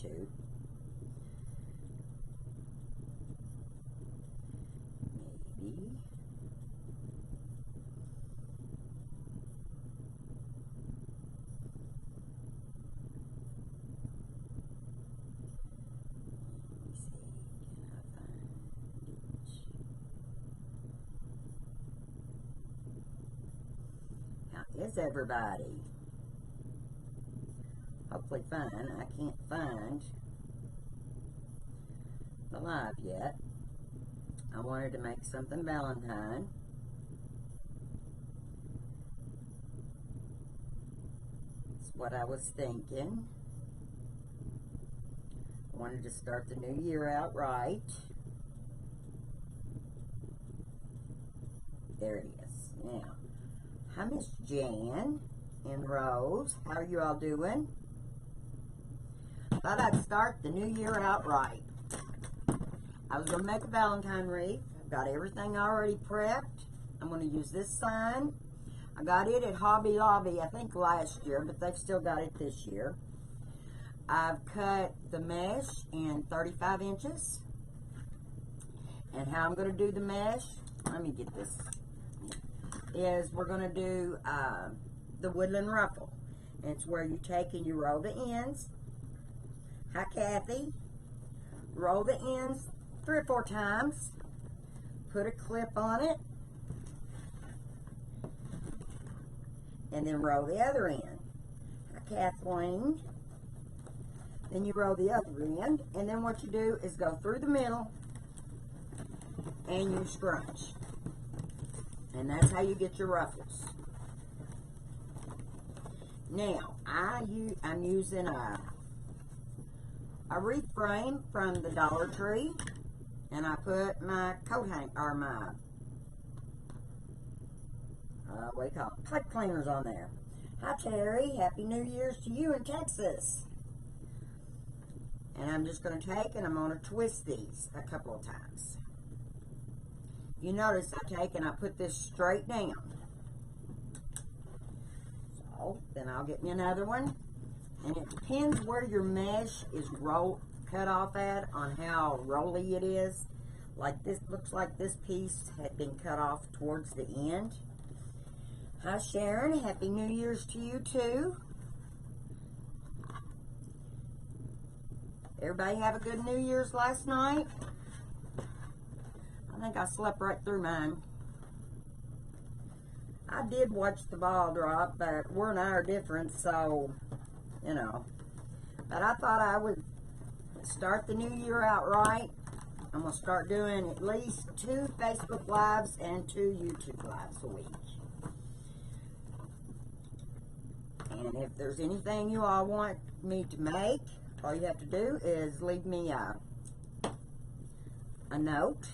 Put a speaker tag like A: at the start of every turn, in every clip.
A: to. Maybe. Is everybody? Hopefully fine. I can't find the live yet. I wanted to make something Valentine. That's what I was thinking. I wanted to start the new year out right. There it is. Now, hi, Miss Jan and Rose. How are you all doing? Thought I'd start the new year out right. I was going to make a Valentine wreath. I've got everything already prepped. I'm going to use this sign. I got it at Hobby Lobby, I think last year, but they've still got it this year. I've cut the mesh in 35 inches. And how I'm going to do the mesh, let me get this, is we're going to do the woodland ruffle. And it's where you take and you roll the ends. Hi, Kathy. Roll the ends 3 or 4 times. Put a clip on it. And then roll the other end. Hi, Kathleen. Then you roll the other end. And then what you do is go through the middle and you scrunch. And that's how you get your ruffles. Now, I'm using a wreath frame from the Dollar Tree, and I put my coat hang or my what do you call it? Pipe cleaners on there. Hi Terry, Happy New Year's to you in Texas. And I'm just going to take and I'm going to twist these a couple of times. You notice I take and I put this straight down. So then I'll get me another one. And it depends where your mesh is cut off at on how rolly it is. Like this, looks like this piece had been cut off towards the end. Hi Sharon, Happy New Year's to you too. Everybody have a good New Year's last night? I think I slept right through mine. I did watch the ball drop, but we're an hour different, so, you know. But I thought I would start the new year out right. I'm going to start doing at least 2 Facebook Lives and 2 YouTube Lives a week. And if there's anything you all want me to make, all you have to do is leave me a note,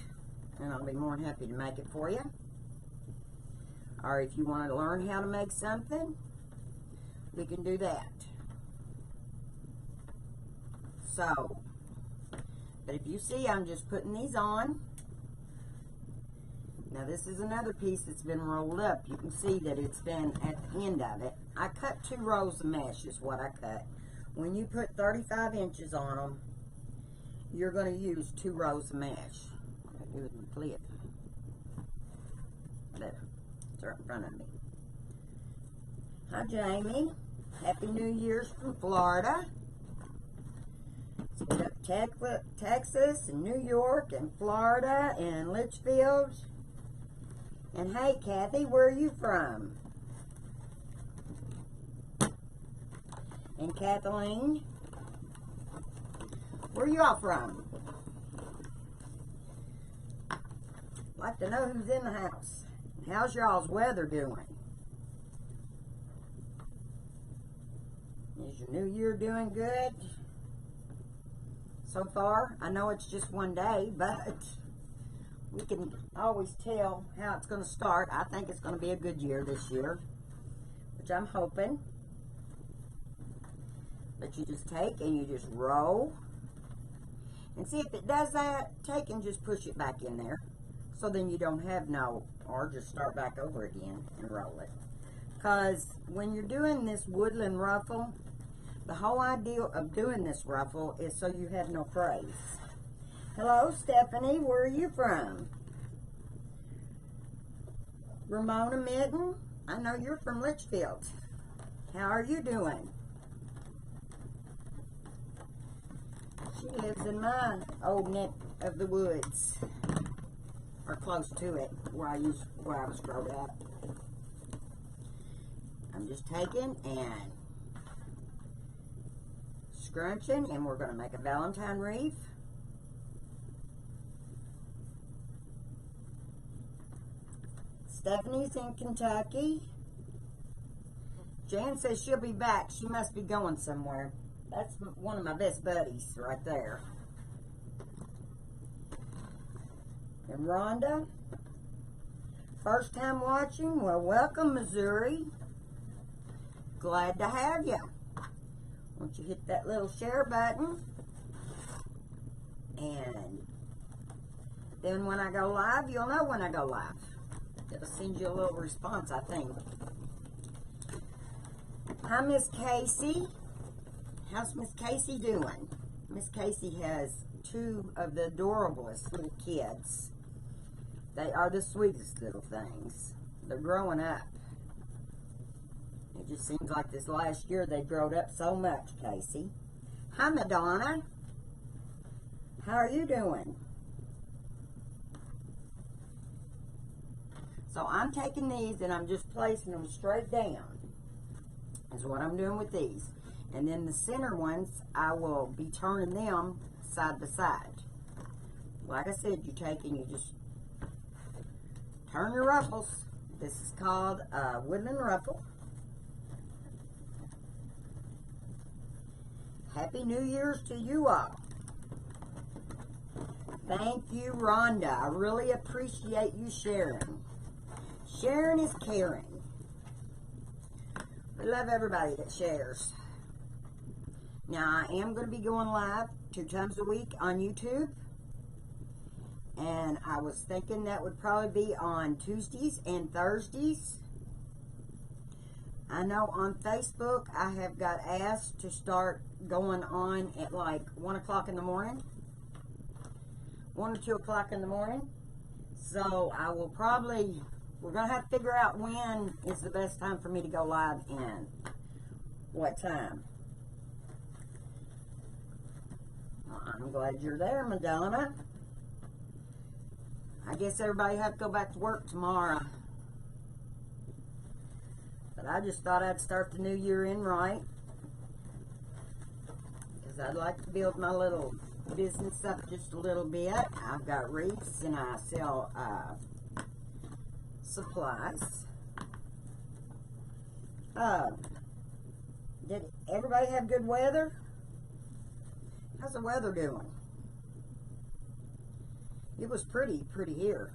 A: and I'll be more than happy to make it for you. Or if you want to learn how to make something, we can do that. So, but if you see, I'm just putting these on. Now this is another piece that's been rolled up. You can see that it's been at the end of it. I cut 2 rows of mesh is what I cut. When you put 35 inches on them, you're going to use 2 rows of mesh. What do I do with my clip? There. It's right in front of me. Hi Jamie. Happy New Year's from Florida. So we got Texas and New York and Florida and Litchfield. And hey Kathy, where are you from? And Kathleen, where are you all from? I'd like to know who's in the house. How's y'all's weather doing? Is your new year doing good so far? I know it's just one day, but we can always tell how it's going to start. I think it's going to be a good year this year, which I'm hoping. But you just take and you just roll. And see if it does that, take and just push it back in there. So then you don't have no, or just start back over again and roll it. Because when you're doing this woodland ruffle, The whole idea of doing this ruffle is so you have no praise. Hello, Stephanie. Where are you from? Ramona Mitten. I know you're from Litchfield. How are you doing? She lives in my old neck of the woods, or close to it, where I was growing up. I'm just taking and scrunching, and we're going to make a Valentine wreath. Stephanie's in Kentucky. Jan says she'll be back. She must be going somewhere. That's one of my best buddies right there. And Rhonda, first time watching? Well, welcome, Missouri. Glad to have you. Won't you hit that little share button? And then when I go live, you'll know when I go live. It'll send you a little response, I think. Hi, Miss Casey. How's Miss Casey doing? Miss Casey has two of the adorablest little kids. They are the sweetest little things. They're growing up. It just seems like this last year they growed up so much, Casey. Hi, Madonna. How are you doing? So I'm taking these and I'm just placing them straight down. Is what I'm doing with these. And then the center ones, I will be turning them side by side. Like I said, you take and you just turn your ruffles. This is called a woodland ruffle. Happy New Year's to you all. Thank you, Rhonda. I really appreciate you sharing. Sharing is caring. We love everybody that shares. Now, I am going to be going live 2 times a week on YouTube. And I was thinking that would probably be on Tuesdays and Thursdays. I know on Facebook I have got asked to start going on at like 1 o'clock in the morning. 1 or 2 o'clock in the morning. So I will probably, we're going to have to figure out when is the best time for me to go live and what time. I'm glad you're there, Madonna. I guess everybody have to go back to work tomorrow. But I just thought I'd start the new year in right. Because I'd like to build my little business up just a little bit. I've got wreaths and I sell supplies. Did everybody have good weather? How's the weather doing? It was pretty here.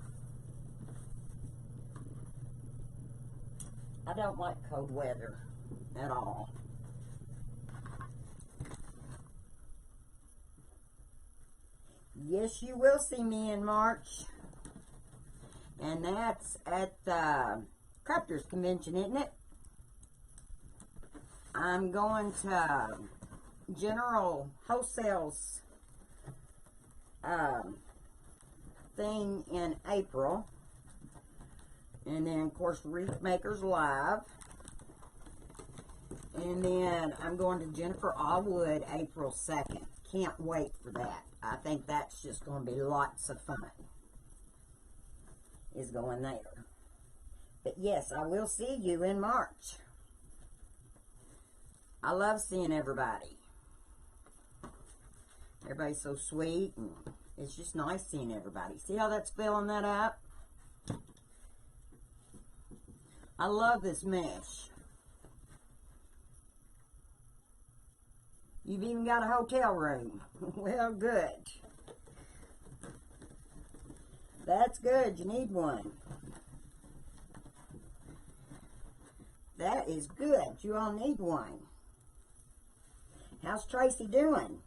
A: I don't like cold weather at all. Yes, you will see me in March. And that's at the Crafters Convention, isn't it? I'm going to General Wholesale's thing in April. And then, of course, Wreath Makers Live. And then I'm going to Jennifer Allwood April 2nd. Can't wait for that. I think that's just going to be lots of fun. Is going there. But yes, I will see you in March. I love seeing everybody. Everybody's so sweet, and it's just nice seeing everybody. See how that's filling that out? I love this mesh. You've even got a hotel room. Well, good. That's good. You need one. That is good. You all need one. How's Tracy doing?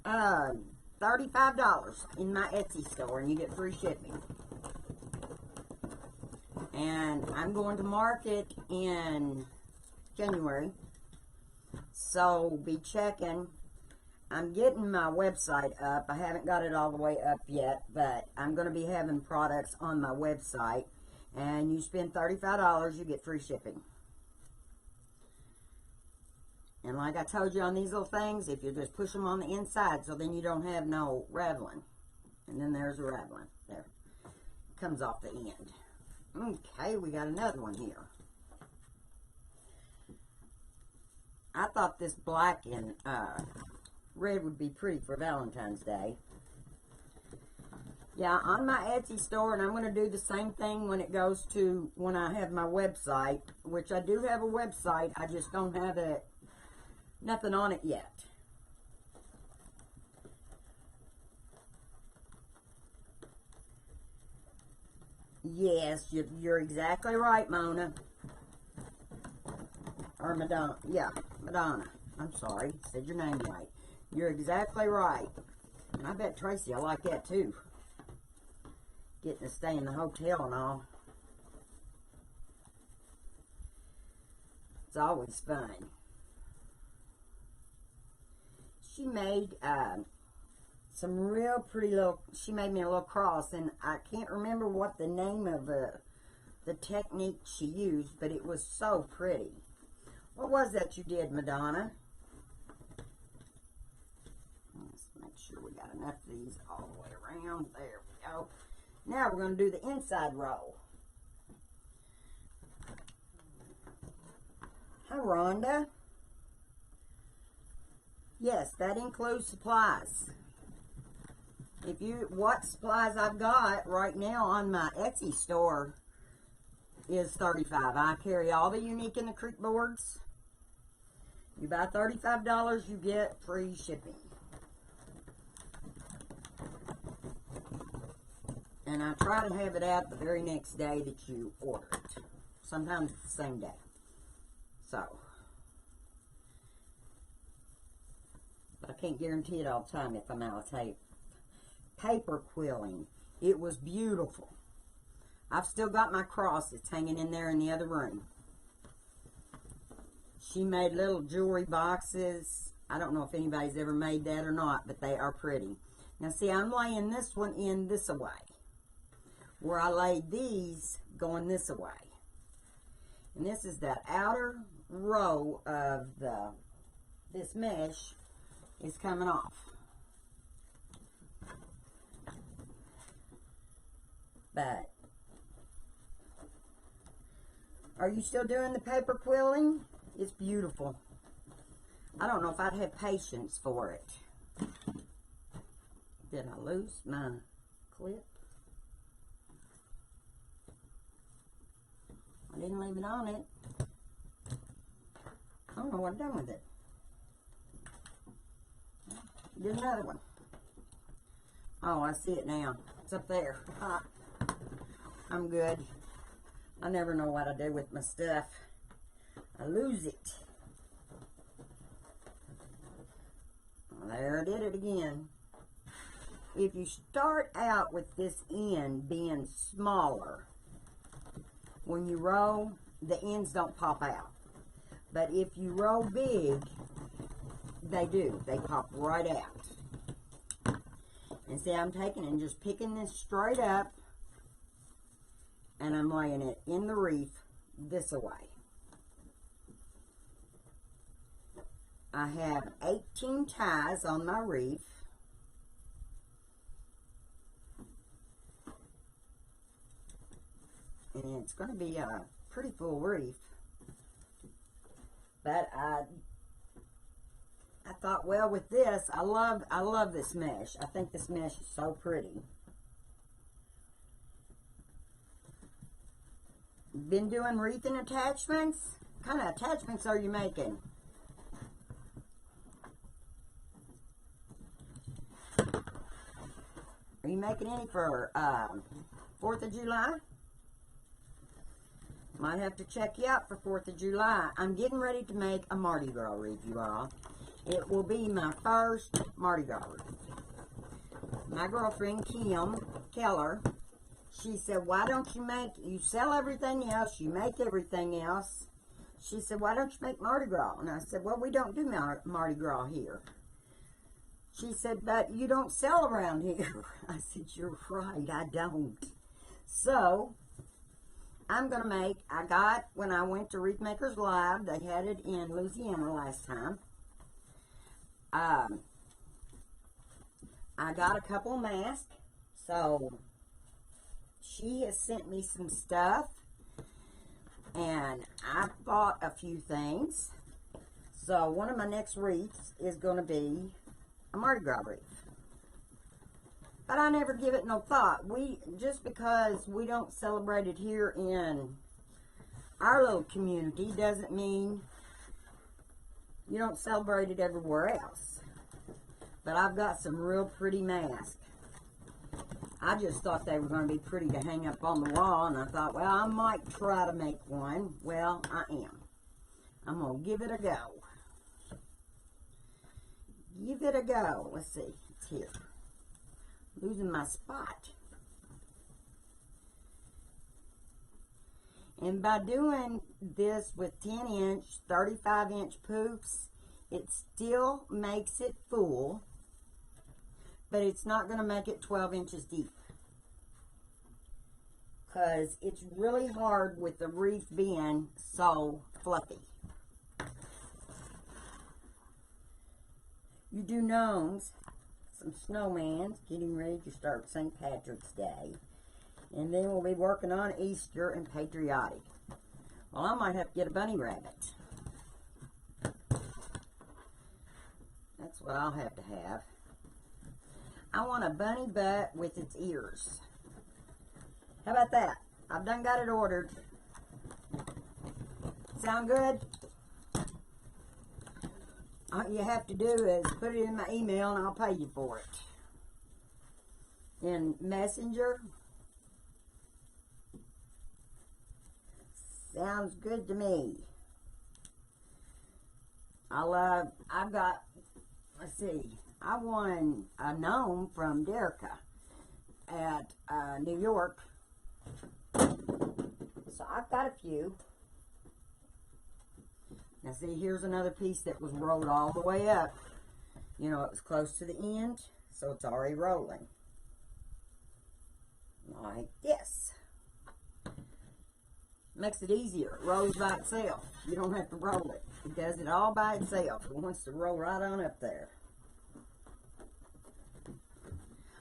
A: $35 in my Etsy store, and you get free shipping. And I'm going to market in January. So be checking. I'm getting my website up. I haven't got it all the way up yet, but I'm going to be having products on my website. And you spend $35, you get free shipping. And like I told you on these little things, if you just push them on the inside, so then you don't have no raveling. And then there's a raveling. There. Comes off the end. Okay, we got another one here. I thought this black and red would be pretty for Valentine's Day. Yeah, on my Etsy store, and I'm going to do the same thing when it goes to, when I have my website, which I do have a website, I just don't have it, nothing on it yet. Yes, you're exactly right, Mona. Or Madonna. Yeah, Madonna. I'm sorry. Said your name right. You're exactly right. And I bet Tracy will like that too. Getting to stay in the hotel and all. It's always fun. She made some real pretty little, she made me a little cross, and I can't remember what the name of the technique she used, but it was so pretty. What was that you did, Madonna? Let's make sure we got enough of these all the way around. There we go. Now we're going to do the inside row. Hi, Rhonda. Yes, that includes supplies. If you, what supplies I've got right now on my Etsy store is $35. I carry all the Unique and the Creek boards. You buy $35, you get free shipping. And I try to have it out the very next day that you order it. Sometimes it's the same day. So, but I can't guarantee it all the time if I'm out of tape. Paper quilling. It was beautiful. I've still got my cross. It's hanging in there in the other room. She made little jewelry boxes. I don't know if anybody's ever made that or not, but they are pretty. Now see, I'm laying this one in this away. Where I laid these going this away. And this is that outer row of this mesh is coming off. But are you still doing the paper quilling? It's beautiful. I don't know if I'd have patience for it. Did I lose my clip? I didn't leave it on it. I don't know what I've done with it. Do another one. Oh, I see it now. It's up there. I'm good. I never know what I do with my stuff. I lose it. Well, there I did it again. If you start out with this end being smaller, when you roll, the ends don't pop out. But if you roll big, they do. They pop right out. And see, I'm taking and just picking this straight up, and I'm laying it in the wreath this away. I have 18 ties on my wreath. And it's going to be a pretty full wreath. But I thought, well, with this, I love this mesh. I think this mesh is so pretty. Been doing wreathing attachments? What kind of attachments are you making? Are you making any for 4th of July? Might have to check you out for 4th of July. I'm getting ready to make a Mardi Gras wreath, you all. It will be my first Mardi Gras wreath. My girlfriend, Kim Keller, she said, why don't you sell everything else, you make everything else. She said, why don't you make Mardi Gras? And I said, well, we don't do Mardi Gras here. She said, but you don't sell around here. I said, you're right, I don't. So, I'm going to make, when I went to Wreath Makers Live, they had it in Louisiana last time. I got a couple masks, so she has sent me some stuff, and I bought a few things. So one of my next wreaths is going to be a Mardi Gras wreath. But I never give it no thought. Just because we don't celebrate it here in our little community doesn't mean you don't celebrate it everywhere else. But I've got some real pretty masks. I just thought they were going to be pretty to hang up on the wall, and I thought, well, I might try to make one. Well, I am. I'm going to give it a go. Give it a go. Let's see. It's here. Losing my spot. And by doing this with 10-inch, 35-inch poofs, it still makes it full, but it's not going to make it 12 inches deep. Because it's really hard with the wreath being so fluffy. You do gnomes, some snowmans, getting ready to start St. Patrick's Day. And then we'll be working on Easter and patriotic. Well, I might have to get a bunny rabbit. That's what I'll have to have. I want a bunny butt with its ears. How about that? I've done got it ordered. Sound good? All you have to do is put it in my email and I'll pay you for it. In Messenger. Sounds good to me. I've got, let's see, I won a gnome from Deco at New York. So I've got a few. Now see, here's another piece that was rolled all the way up. You know, it was close to the end, so it's already rolling. Like this. Makes it easier. It rolls by itself. You don't have to roll it. It does it all by itself. It wants to roll right on up there.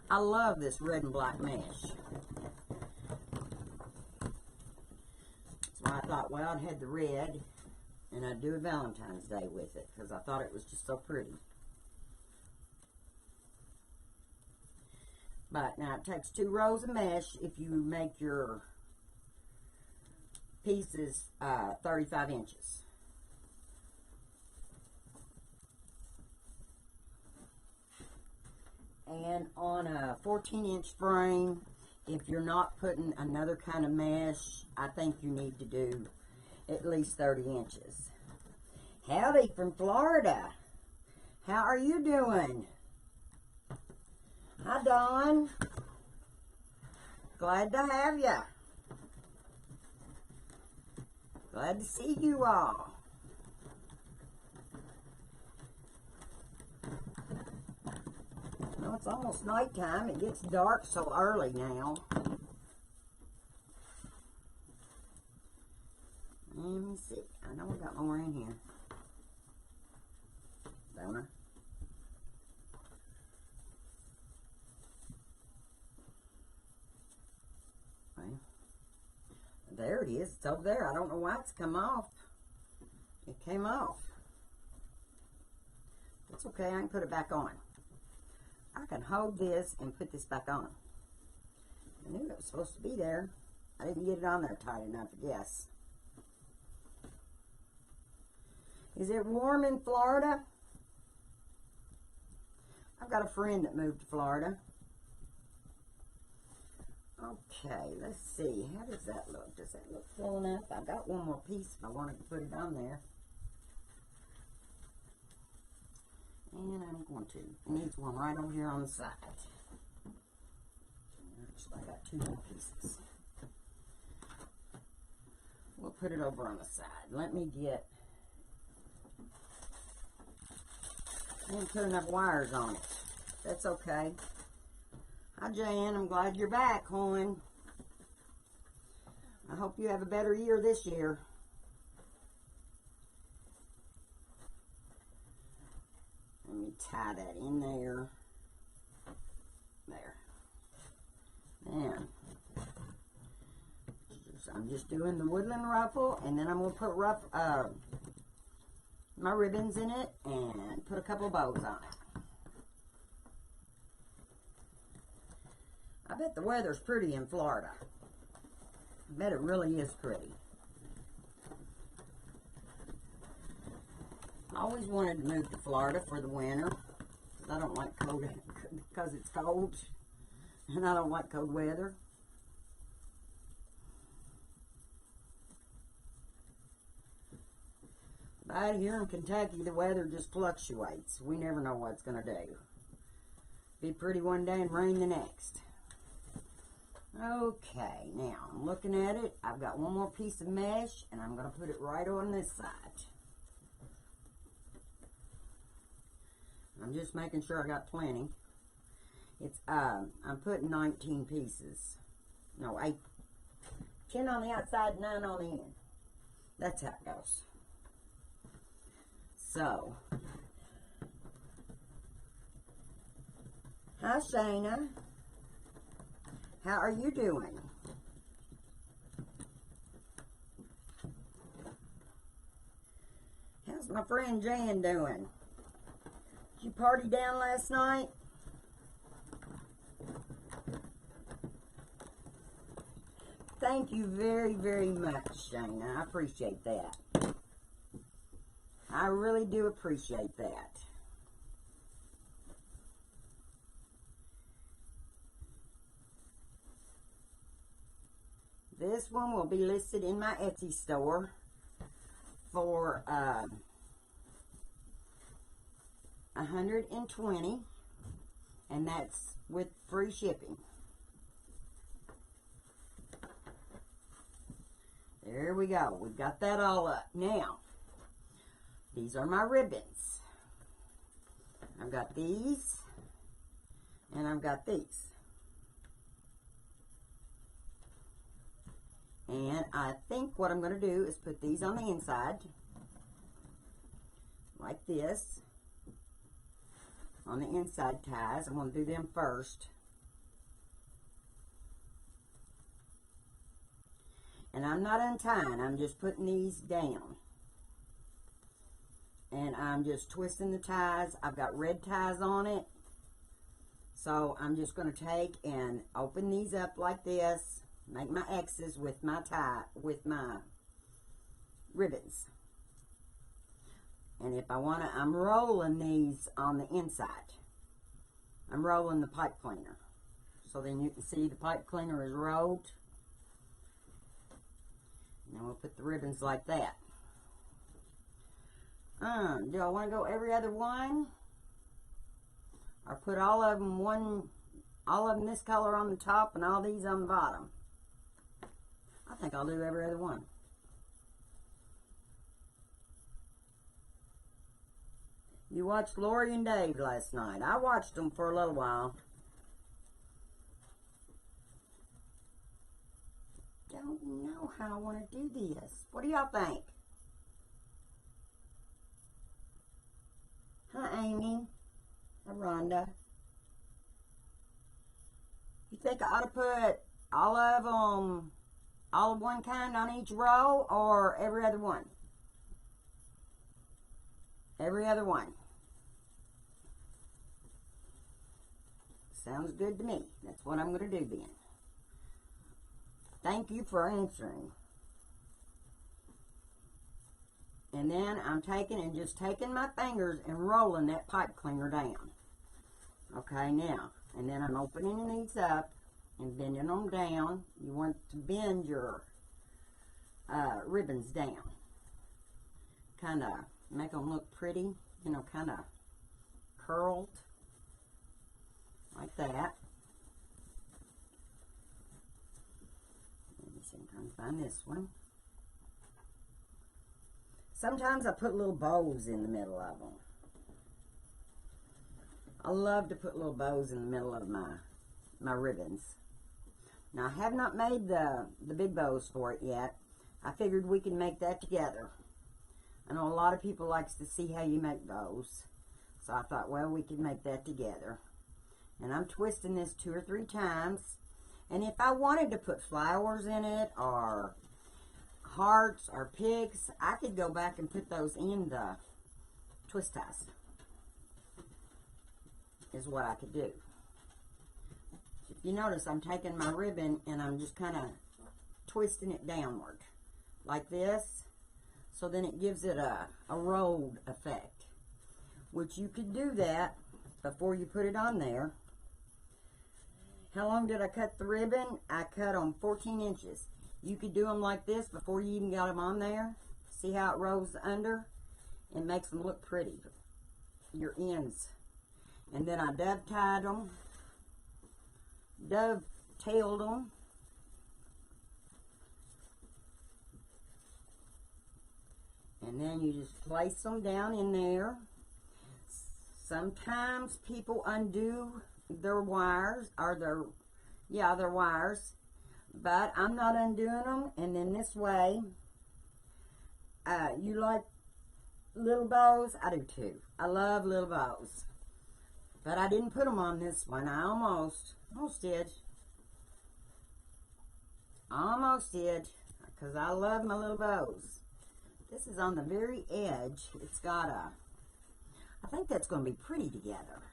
A: I love this red and black mesh. So I thought, well, I'd had the red, and I'd do a Valentine's Day with it, because I thought it was just so pretty. But now it takes 2 rows of mesh if you make your pieces 35 inches. And on a 14-inch frame, if you're not putting another kind of mesh, I think you need to do at least 30 inches. Howdy from Florida. How are you doing? Hi, Dawn. Glad to have you. Glad to see you all. Well, it's almost nighttime. It gets dark so early now. Let me see. I know I got more in here. Don't I? Well, there it is. It's over there. I don't know why it's come off. It came off. That's okay. I can put it back on. I can hold this and put this back on. I knew it was supposed to be there. I didn't get it on there tight enough, I guess. Is it warm in Florida? I've got a friend that moved to Florida. Okay, let's see. How does that look? Does that look full enough? I've got one more piece if I wanted to put it on there. And I'm going to. It needs one right over here on the side. Actually, I got 2 more pieces. We'll put it over on the side. Let me get... I didn't put enough wires on it. That's okay. Hi, Jan. I'm glad you're back, hon. I hope you have a better year this year. Let me tie that in there. There. And I'm just doing the woodland ruffle, and then I'm going to put my ribbons in it and put a couple of bows on it. I bet the weather's pretty in Florida. I bet it really is pretty. I always wanted to move to Florida for the winter, because I don't like cold, because it's cold, and I don't like cold weather. But here in Kentucky, the weather just fluctuates. We never know what it's going to do. Be pretty one day and rain the next. Okay, now I'm looking at it. I've got one more piece of mesh, and I'm going to put it right on this side. I'm just making sure I got plenty. It's I'm putting 19 pieces. No, 8. 10 on the outside, 9 on the end. That's how it goes. So, hi Shayna. How are you doing? How's my friend Jan doing? Did you party down last night? Thank you very, very much, Shayna. I appreciate that. I really do appreciate that. This one will be listed in my Etsy store for $120, and that's with free shipping. There we go. We've got that all up. Now, these are my ribbons. I've got these, and I've got these. And I think what I'm going to do is put these on the inside, like this, on the inside ties. I'm going to do them first. And I'm not untying, I'm just putting these down. And I'm just twisting the ties. I've got red ties on it. So I'm just going to take and open these up like this. Make my X's with my ribbons. And if I want to, I'm rolling these on the inside. I'm rolling the pipe cleaner. So then you can see the pipe cleaner is rolled. And then we'll put the ribbons like that. Do I want to go every other one? Or put all of them this color on the top and all these on the bottom? I think I'll do every other one. You watched Lori and Dave last night. I watched them for a little while. Don't know how I want to do this. What do y'all think? Hi, Amy. Hi, Rhonda. You think I ought to put all of them, all of one kind on each row, or every other one? Every other one. Sounds good to me. That's what I'm going to do then. Thank you for answering. And then I'm just taking my fingers and rolling that pipe cleaner down. Okay, now, and then I'm opening these up and bending them down. You want to bend your ribbons down. Kind of make them look pretty, you know, kind of curled. Like that. see, I'm trying to find this one. Sometimes I put little bows in the middle of them. I love to put little bows in the middle of my ribbons. Now, I have not made the big bows for it yet. I figured we can make that together. I know a lot of people likes to see how you make bows. So I thought, well, we could make that together. And I'm twisting this 2 or 3 times. And if I wanted to put flowers in it, or hearts, or pigs, I could go back and put those in the twist ties. Is what I could do. If you notice, I'm taking my ribbon and I'm just kind of twisting it downward. Like this. So then it gives it a rolled effect. Which you could do that before you put it on there. How long did I cut the ribbon? I cut them 14 inches. You could do them like this before you even got them on there. See how it rolls under? It makes them look pretty. Your ends. And then I dovetailed them. And then you just place them down in there. Sometimes people undo their wires, or their wires, but I'm not undoing them. And then this way, you like little bows? I do too. I love little bows. But I didn't put them on this one. I almost did. Almost did, because I love my little bows. This is on the very edge. It's got I think that's going to be pretty together.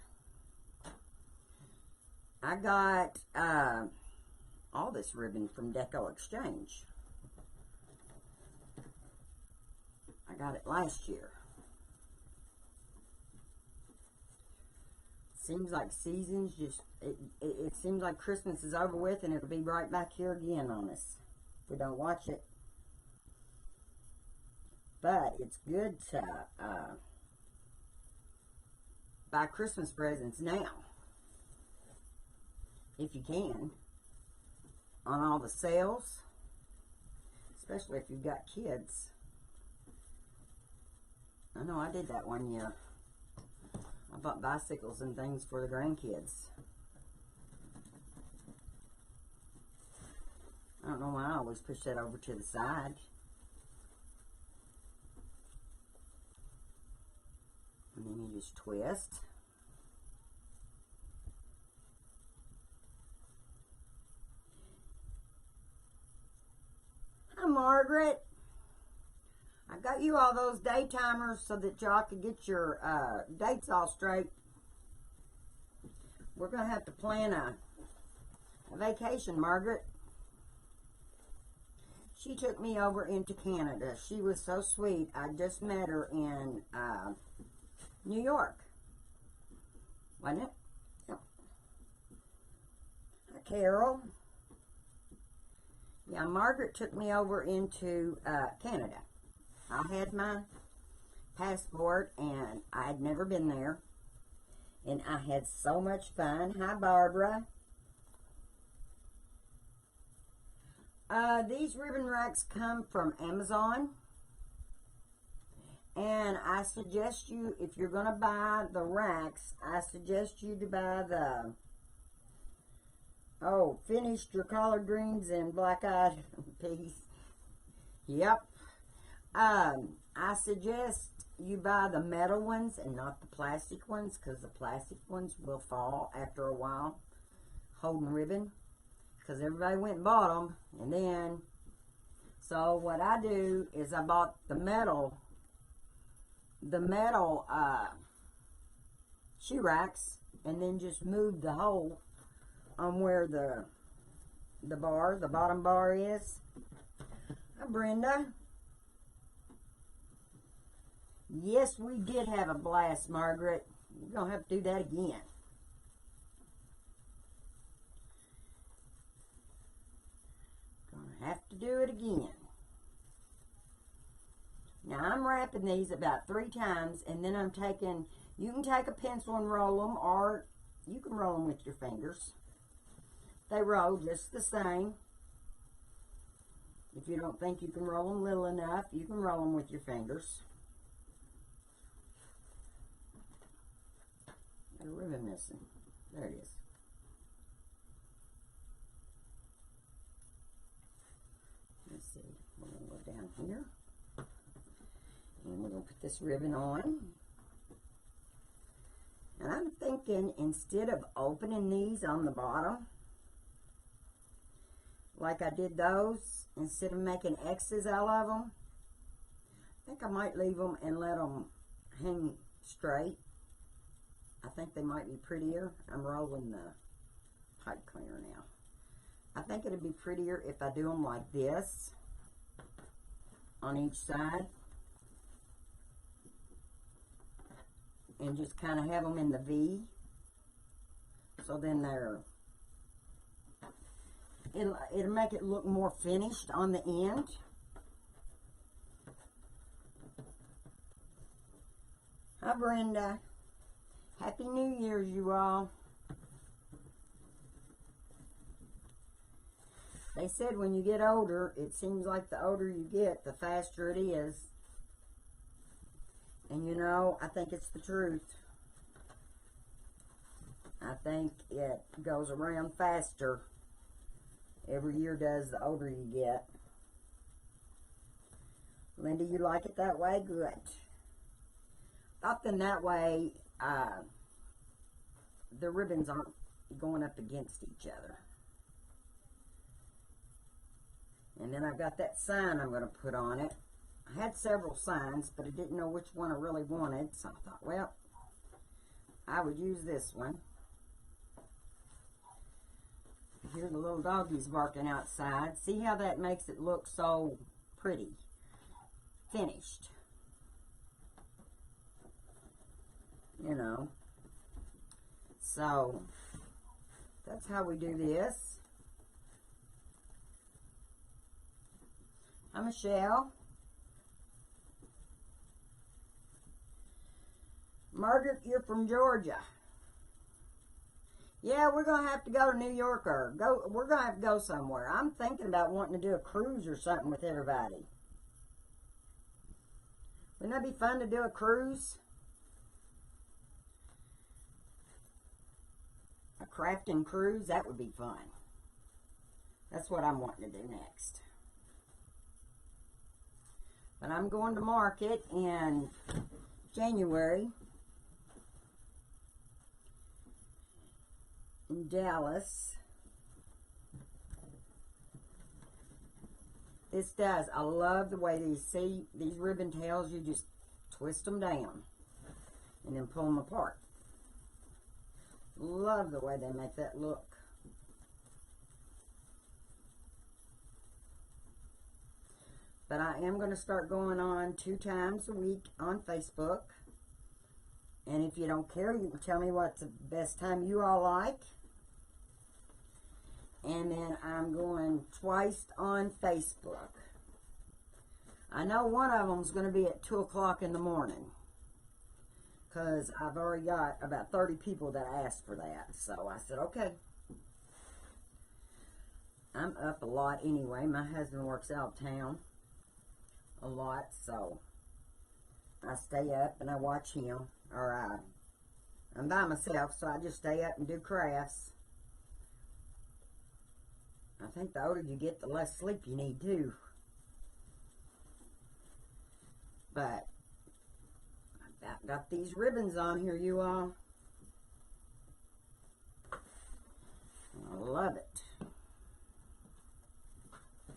A: I got all this ribbon from Deco Exchange. I got it last year. Seems like seasons just, it seems like Christmas is over with, and it'll be right back here again on us if we don't watch it. But it's good to buy Christmas presents now, if you can, on all the sales, especially if you've got kids. I know I did that one year. I bought bicycles and things for the grandkids. I don't know why I always push that over to the side. And then you just twist. Hi, Margaret. I got you all those day timers so that y'all could get your dates all straight. We're going to have to plan a vacation, Margaret. She took me over into Canada. She was so sweet. I just met her in New York. Wasn't it? Yep. Hi, Carol. Yeah, Margaret took me over into Canada. I had my passport, and I had never been there. And I had so much fun. Hi, Barbara. These ribbon racks come from Amazon. And I suggest you, if you're going to buy the racks, I suggest you to buy the, finished your collard greens and black-eyed peas. Yep. I suggest you buy the metal ones and not the plastic ones, because the plastic ones will fall after a while holding ribbon, because everybody went and bought them. And then, so what I do is I bought the metal shoe racks, and then just moved the hole on where the bottom bar is. Hi, Brenda. Yes, we did have a blast, Margaret. We're going to have to do that again. Going to have to do it again. Now, I'm wrapping these about 3 times, and then I'm taking, you can take a pencil and roll them, or you can roll them with your fingers. They roll just the same. If you don't think you can roll them little enough, you can roll them with your fingers. Got a ribbon missing. There it is. Let's see. We're going to go down here. And we're going to put this ribbon on. And I'm thinking, instead of opening these on the bottom, like I did those, instead of making X's out of them, I think I might leave them and let them hang straight. I think they might be prettier. I'm rolling the pipe cleaner now. I think it'd be prettier if I do them like this on each side. And just kind of have them in the V. So then it'll make it look more finished on the end. Hi, Brenda. Happy New Year's, you all. They said when you get older, it seems like the older you get, the faster it is. And you know, I think it's the truth. I think it goes around faster. Every year does, the older you get. Linda, you like it that way? Good. Thought then that way, the ribbons aren't going up against each other. And then I've got that sign I'm going to put on it. I had several signs, but I didn't know which one I really wanted, so I thought, well, I would use this one. I hear the little doggies barking outside. See how that makes it look so pretty, finished. You know. So, that's how we do this. Hi, Michelle. Margaret, you're from Georgia. Yeah, we're going to have to go to New York or we're going to have to go somewhere. I'm thinking about wanting to do a cruise or something with everybody. Wouldn't that be fun to do a cruise? A crafting cruise? That would be fun. That's what I'm wanting to do next. But I'm going to market in January. In Dallas. This does. I love the way these ribbon tails, you just twist them down and then pull them apart. Love the way they make that look. But I am going to start going on 2 times a week on Facebook. And if you don't care, you can tell me what's the best time you all like. And then I'm going twice on Facebook. I know one of them is going to be at 2 o'clock in the morning. Because I've already got about 30 people that asked for that. So I said, okay. I'm up a lot anyway. My husband works out of town a lot. So I stay up and I watch him. Or I'm by myself, so I just stay up and do crafts. I think the older you get, the less sleep you need too. But I've got these ribbons on here, you all. I love it.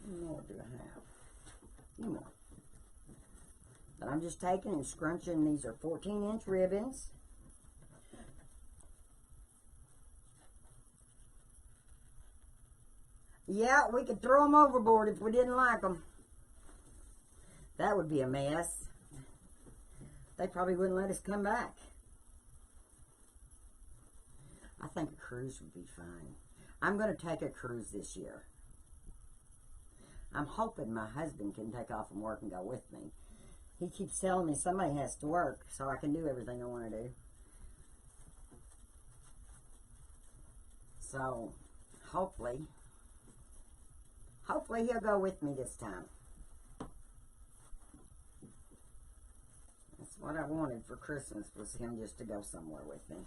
A: What more do I have? A few more. But I'm just taking and scrunching. These are 14-inch ribbons. Yeah, we could throw them overboard if we didn't like them. That would be a mess. They probably wouldn't let us come back. I think a cruise would be fine. I'm going to take a cruise this year. I'm hoping my husband can take off from work and go with me. He keeps telling me somebody has to work so I can do everything I want to do. So, hopefully Hopefully he'll go with me this time. That's what I wanted for Christmas, was him just to go somewhere with me.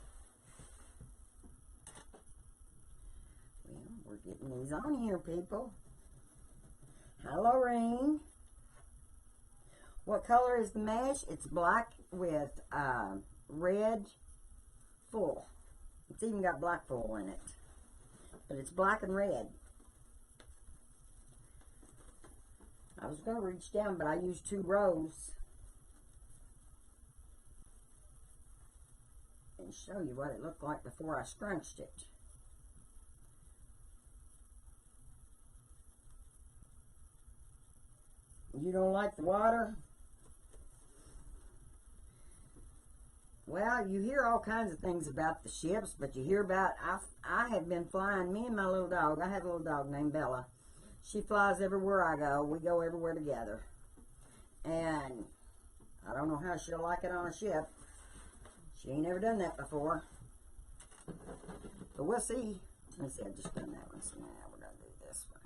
A: Well, we're getting these on here, people. Hi, Lorraine. What color is the mesh? It's black with red full. It's even got black full in it. But it's black and red. I was going to reach down, but I used 2 rows. And show you what it looked like before I scrunched it. You don't like the water? Well, you hear all kinds of things about the ships, but you hear about, I have been flying, me and my little dog, I have a little dog named Bella. She flies everywhere I go. We go everywhere together. And I don't know how she'll like it on a ship. She ain't never done that before. But we'll see. Let me see, I've just done that one, so now we're going to do this one.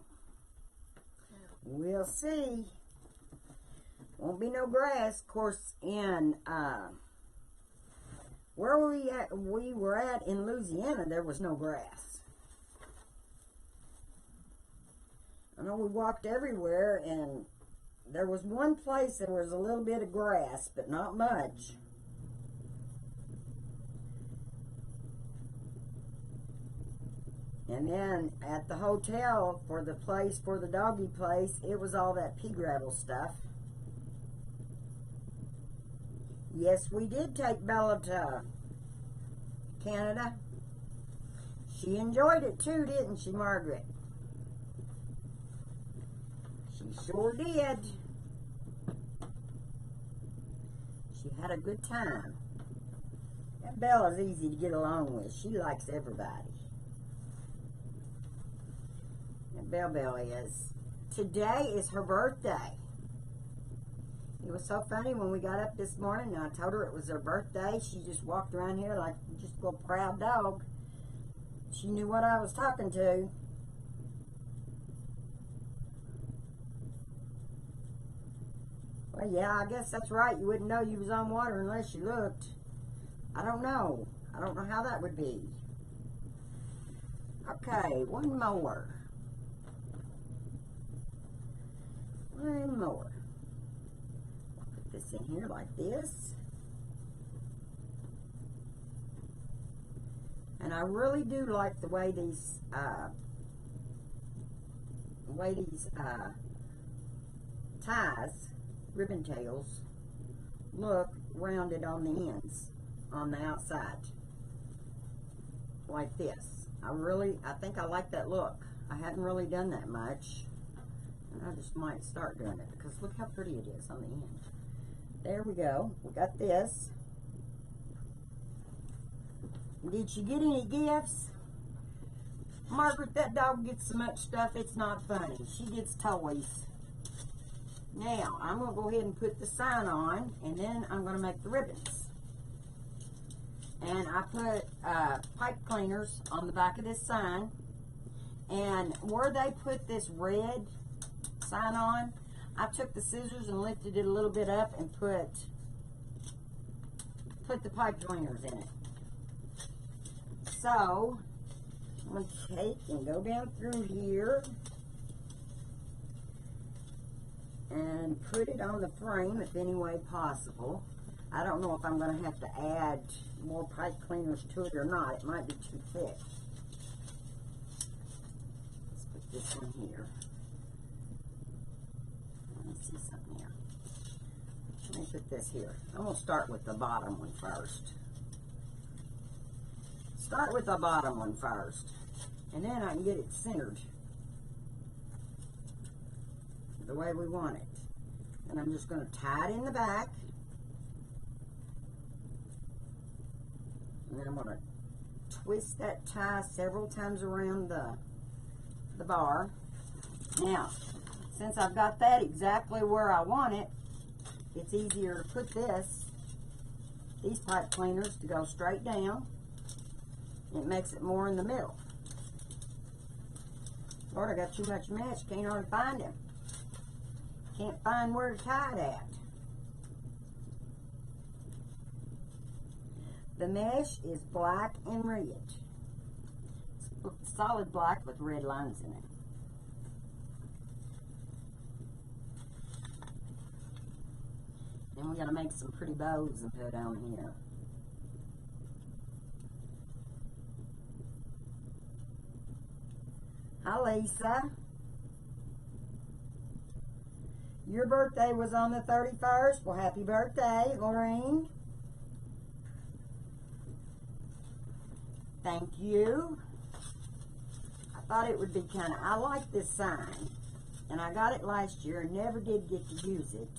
A: We'll see. Won't be no grass. Of course, in where we were at in Louisiana, there was no grass. I know we walked everywhere, and there was one place there was a little bit of grass, but not much. And then at the hotel, for the place, for the doggy place, it was all that pea gravel stuff. Yes, we did take Bella to Canada. She enjoyed it too, didn't she, Margaret? She sure did. She had a good time. That Bella's easy to get along with. She likes everybody. And Belle is. Today is her birthday. It was so funny when we got up this morning and I told her it was her birthday. She just walked around here like just a little proud dog. She knew what I was talking to. Well, yeah, I guess that's right. You wouldn't know you was on water unless you looked. I don't know. I don't know how that would be. Okay, one more. One more. Put this in here like this. And I really do like the way these ties, ribbon tails, look rounded on the ends, on the outside, like this. I think I like that look. I hadn't really done that much, and I just might start doing it, because look how pretty it is on the end. There we go. We got this. Did she get any gifts? Margaret, that dog gets so much stuff, it's not funny. She gets toys. Now, I'm going to go ahead and put the sign on, and then I'm going to make the ribbons. And I put pipe cleaners on the back of this sign. And where they put this red sign on, I took the scissors and lifted it a little bit up and put the pipe cleaners in it. So, I'm going to take and go down through here and put it on the frame if any way possible. I don't know if I'm going to have to add more pipe cleaners to it or not. It might be too thick. Let's put this in here. Let me see something here. Let me put this here. I'm going to start with the bottom one first. Start with the bottom one first, and then I can get it centered the way we want it. And I'm just going to tie it in the back, and then I'm going to twist that tie several times around the bar. Now, since I've got that exactly where I want it, it's easier to put these pipe cleaners to go straight down. It makes it more in the middle. Lord, I got too much mesh. Can't hardly find him. Can't find where to tie it at. The mesh is black and red. It's solid black with red lines in it. Then we gotta make some pretty bows and put on here. Hi, Lisa. Your birthday was on the 31st. Well, happy birthday, Lorraine. Thank you. I thought it would be kind of, I like this sign. And I got it last year and never did get to use it.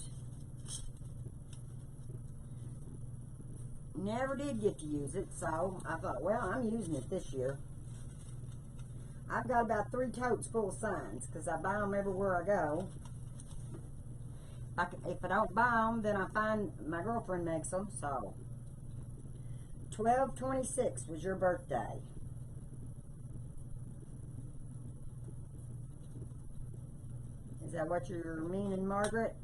A: Never did get to use it, so I thought, well, I'm using it this year. I've got about 3 totes full of signs because I buy them everywhere I go. If I don't buy them, then I find my girlfriend makes them. So 12/26 was your birthday. Is that what you're meaning, Margaret?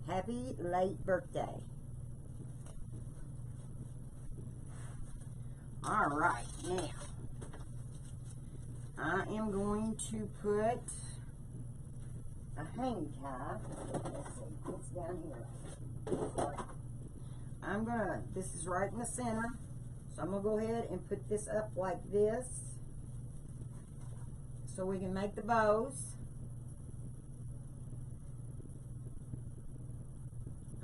A: Happy late birthday. All right, now I am going to put a hang tie. Let's see, it's down here. This is right in the center, so I'm gonna go ahead and put this up like this so we can make the bows.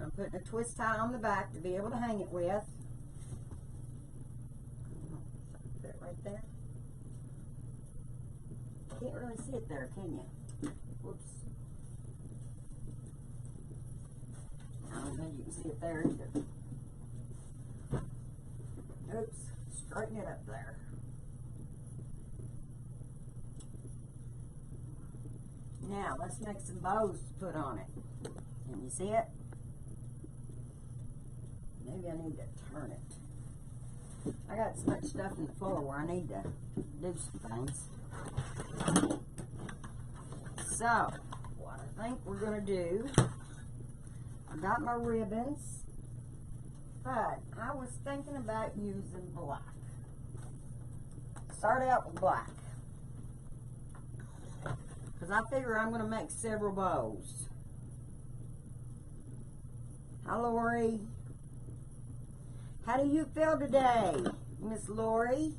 A: I'm putting a twist tie on the back to be able to hang it with. Put it right there. Can't really see it there, can you? Whoops. I don't think you can see it there either. Oops. Straighten it up there. Now, let's make some bows to put on it. Can you see it? Maybe I need to turn it. I got so much stuff in the floor where I need to do some things. So, what I think we're going to do, I got my ribbons, but I was thinking about using black. Start out with black, because I figure I'm going to make several bows. Hi, Lori. How do you feel today, Miss Lori?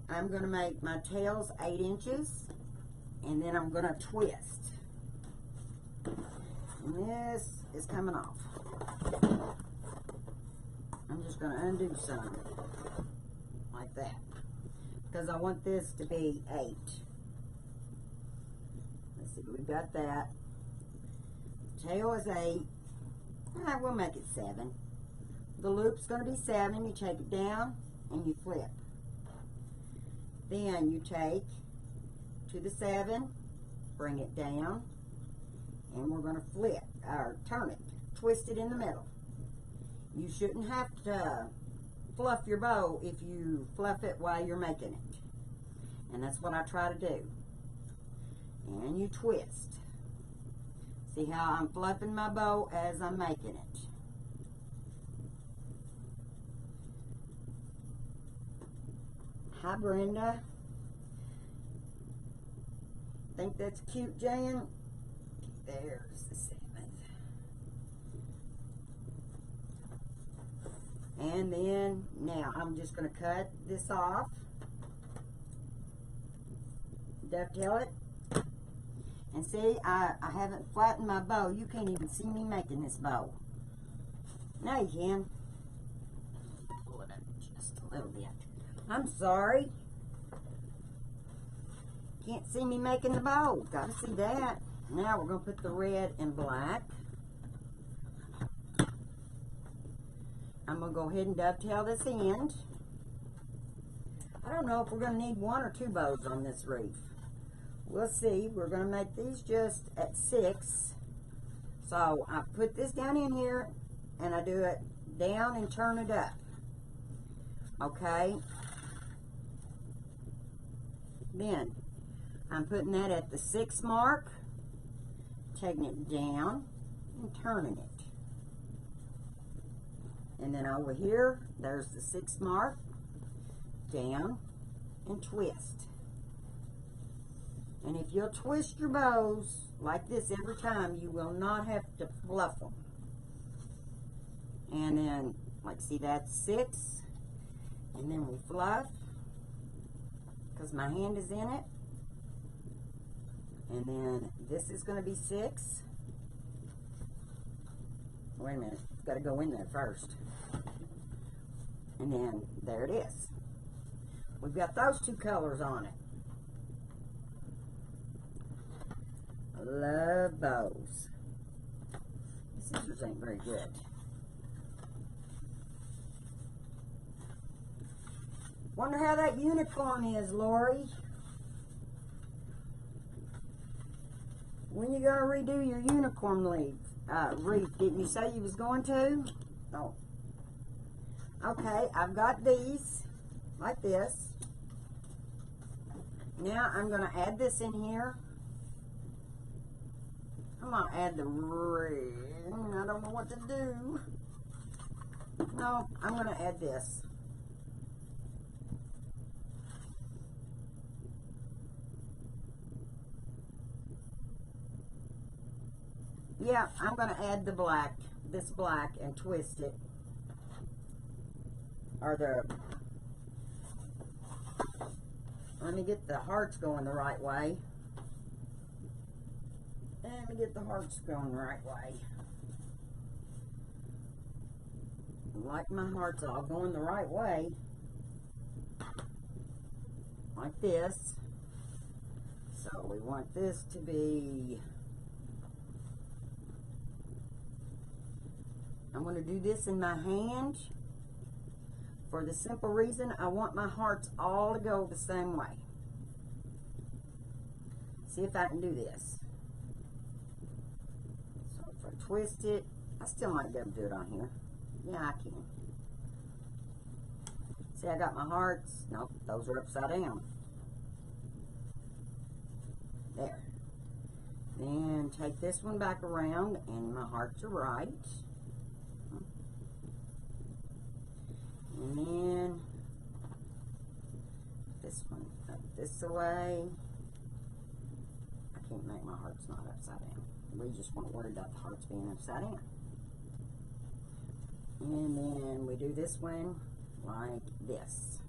A: I'm going to make my tails 8 inches, and then I'm going to twist. And this is coming off. I'm just going to undo some, like that, because I want this to be 8. Let's see, we've got that. Tail is 8. We'll make it 7. The loop's going to be 7. You take it down and you flip. Then you take to the 7, bring it down, and we're going to flip, or turn it, twist it in the middle. You shouldn't have to fluff your bow if you fluff it while you're making it. And that's what I try to do. And you twist. See how I'm fluffing my bow as I'm making it. Hi, Brenda. Think that's cute, Jan? There's the 7th. And then, now, I'm just going to cut this off. Dovetail it. And see, I haven't flattened my bow. You can't even see me making this bow. Now you can. Pull it up just a little bit. I'm sorry. Can't see me making the bow. Gotta see that. Now we're going to put the red and black. I'm going to go ahead and dovetail this end. I don't know if we're going to need 1 or 2 bows on this wreath. We'll see. We're going to make these just at 6. So I put this down in here and I do it down and turn it up. Okay. Then I'm putting that at the 6 mark, taking it down and turning it. And then over here, there's the 6 mark, down and twist. And if you'll twist your bows like this every time, you will not have to fluff them. And then, like, see, that's 6. And then we fluff, because my hand is in it. And then this is going to be 6. Wait a minute, it's got to go in there first. And then there it is. We've got those 2 colors on it. I love bows. The scissors ain't very good. Wonder how that unicorn is, Lori. When you gonna redo your unicorn wreath? Didn't you say you was going to? Oh. Okay, I've got these like this. Now I'm gonna add this in here. I'm gonna add the ring. I don't know what to do. No, I'm gonna add this. Yeah, I'm going to add the black, this black, and twist it. Or let me get the hearts going the right way. Let me get the hearts going the right way. Like my hearts all going the right way. Like this. So we want this to be... I'm going to do this in my hand for the simple reason I want my hearts all to go the same way. See if I can do this. So if I twist it, I still might be able to do it on here. Yeah, I can. See, I got my hearts. Nope, those are upside down. There. Then take this one back around and my hearts are right. And then this one up this way. I can't make my hearts not upside down. We just want to worry about the hearts being upside down. And then we do this one like this.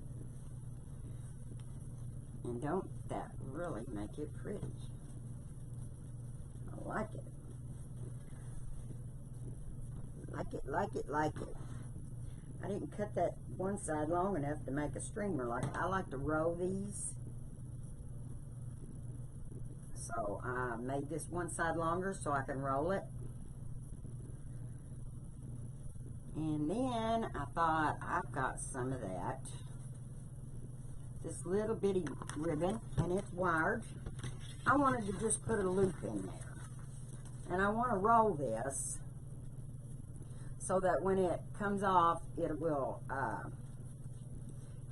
A: And don't that really make it pretty? I like it. Like it, like it, like it. I didn't cut that one side long enough to make a streamer. I like to roll these. So I made this one side longer so I can roll it. And then I thought, I've got some of that. This little bitty ribbon, and it's wired. I wanted to just put a loop in there. And I want to roll this so that when it comes off, it will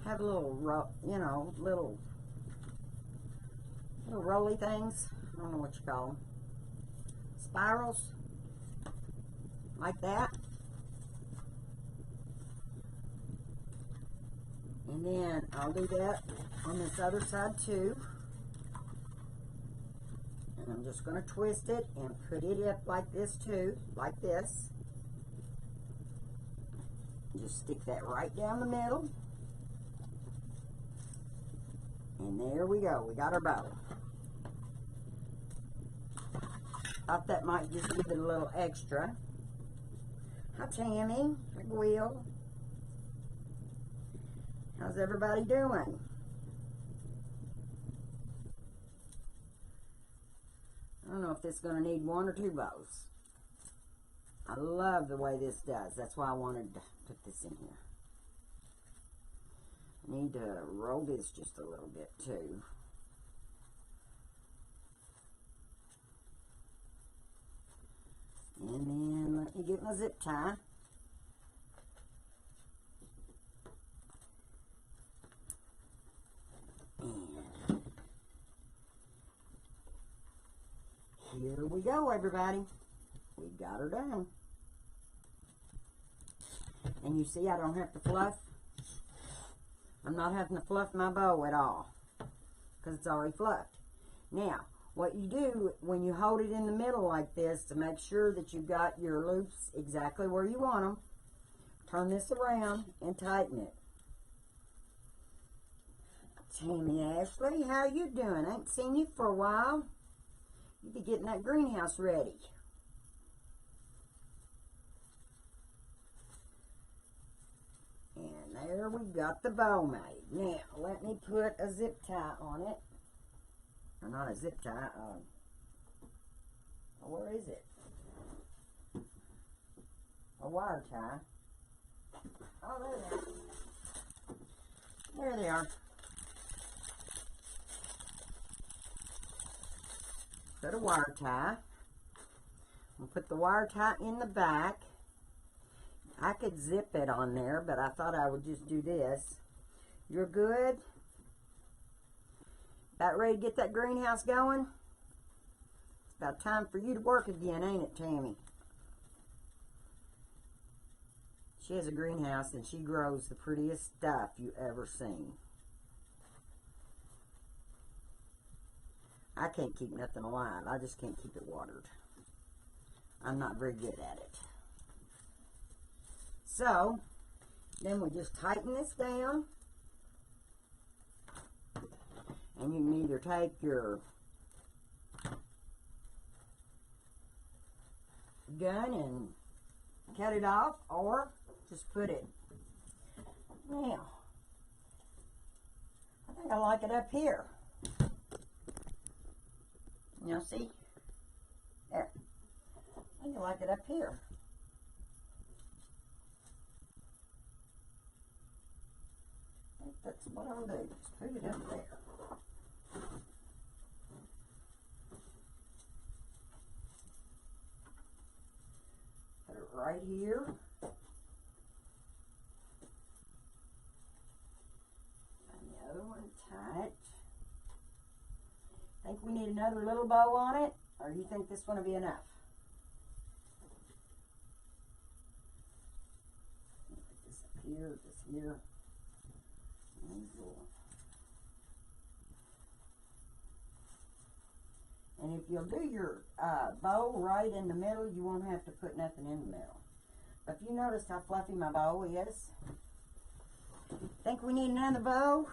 A: have little, little rolly things. I don't know what you call them. Spirals, like that. And then I'll do that on this other side too. And I'm just going to twist it and put it up like this too, like this. Just stick that right down the middle. And there we go. We got our bow. Thought that might just give it a little extra. Hi, Tammy. Hi, Will. How's everybody doing? I don't know if this is going to need 1 or 2 bows. I love the way this does. That's why I wanted to put this in here. I need to roll this just a little bit too. And then let me get my zip tie. Here we go, everybody. We got her done. And you see I don't have to fluff. I'm not having to fluff my bow at all because it's already fluffed. Now, what you do when you hold it in the middle like this to make sure that you've got your loops exactly where you want them, turn this around and tighten it. Tammy Ashley, how you doing? I ain't seen you for a while. You be getting that greenhouse ready. And there we got the bow made. Now, let me put a zip tie on it. Or not a zip tie. Where is it? A wire tie. Oh, there they are. There they are. Put a wire tie. We'll put the wire tie in the back. I could zip it on there, but I thought I would just do this. You're good? About ready to get that greenhouse going? It's about time for you to work again, ain't it, Tammy? She has a greenhouse and she grows the prettiest stuff you ever seen. I can't keep nothing alive. I just can't keep it watered. I'm not very good at it. So, then we just tighten this down. And you can either take your gun and cut it off, or just put it. Now, I think I like it up here. You know, see? There. I think I like it up here. I think that's what I'll do. Just put it up there. Put it right here. And the other one tight. Think we need another little bow on it, or do you think this one will be enough? Put this up here, this here. And if you'll do your bow right in the middle, you won't have to put nothing in the middle. But if you notice how fluffy my bow is, think we need another bow?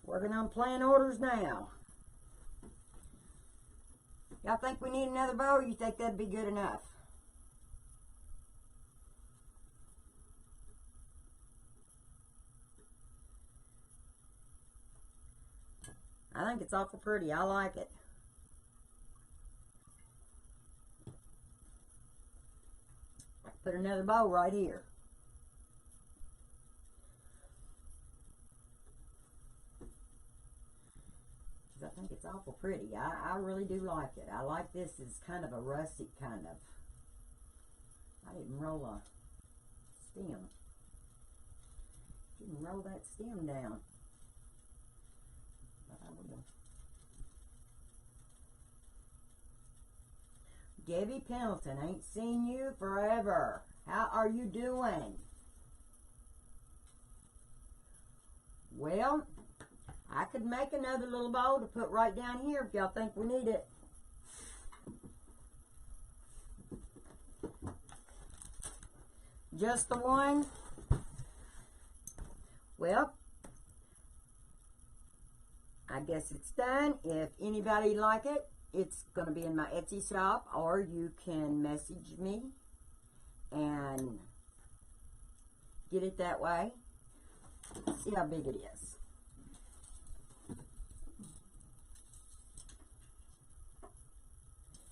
A: Working on plan orders now. Y'all think we need another bow, or you think that'd be good enough? I think it's awful pretty. I like it. Put another bow right here. I think it's awful pretty. I really do like it. I like this as kind of a rustic kind of. I didn't roll a stem. Didn't roll that stem down. But I will. Debbie Pendleton, ain't seen you forever. How are you doing? Well, I could make another little bow to put right down here if y'all think we need it. Just the one? Well, I guess it's done. If anybody like it, it's going to be in my Etsy shop, or you can message me and get it that way. See how big it is.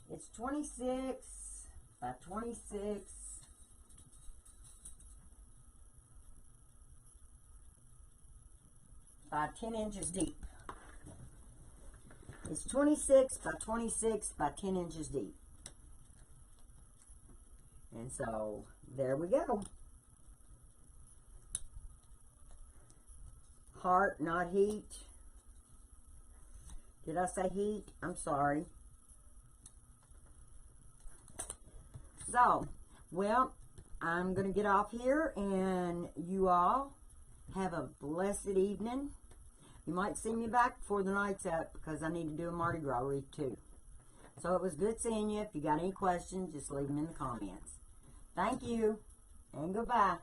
A: It's 26 by 26 by 10 inches deep. It's 26 by 26 by 10 inches deep. And so, there we go. Heart, not heat. Did I say heat? I'm sorry. So, well, I'm going to get off here, and you all have a blessed evening. You might see me back before the night's up because I need to do a Mardi Gras wreath too. So it was good seeing you. If you got any questions, just leave them in the comments. Thank you, and goodbye.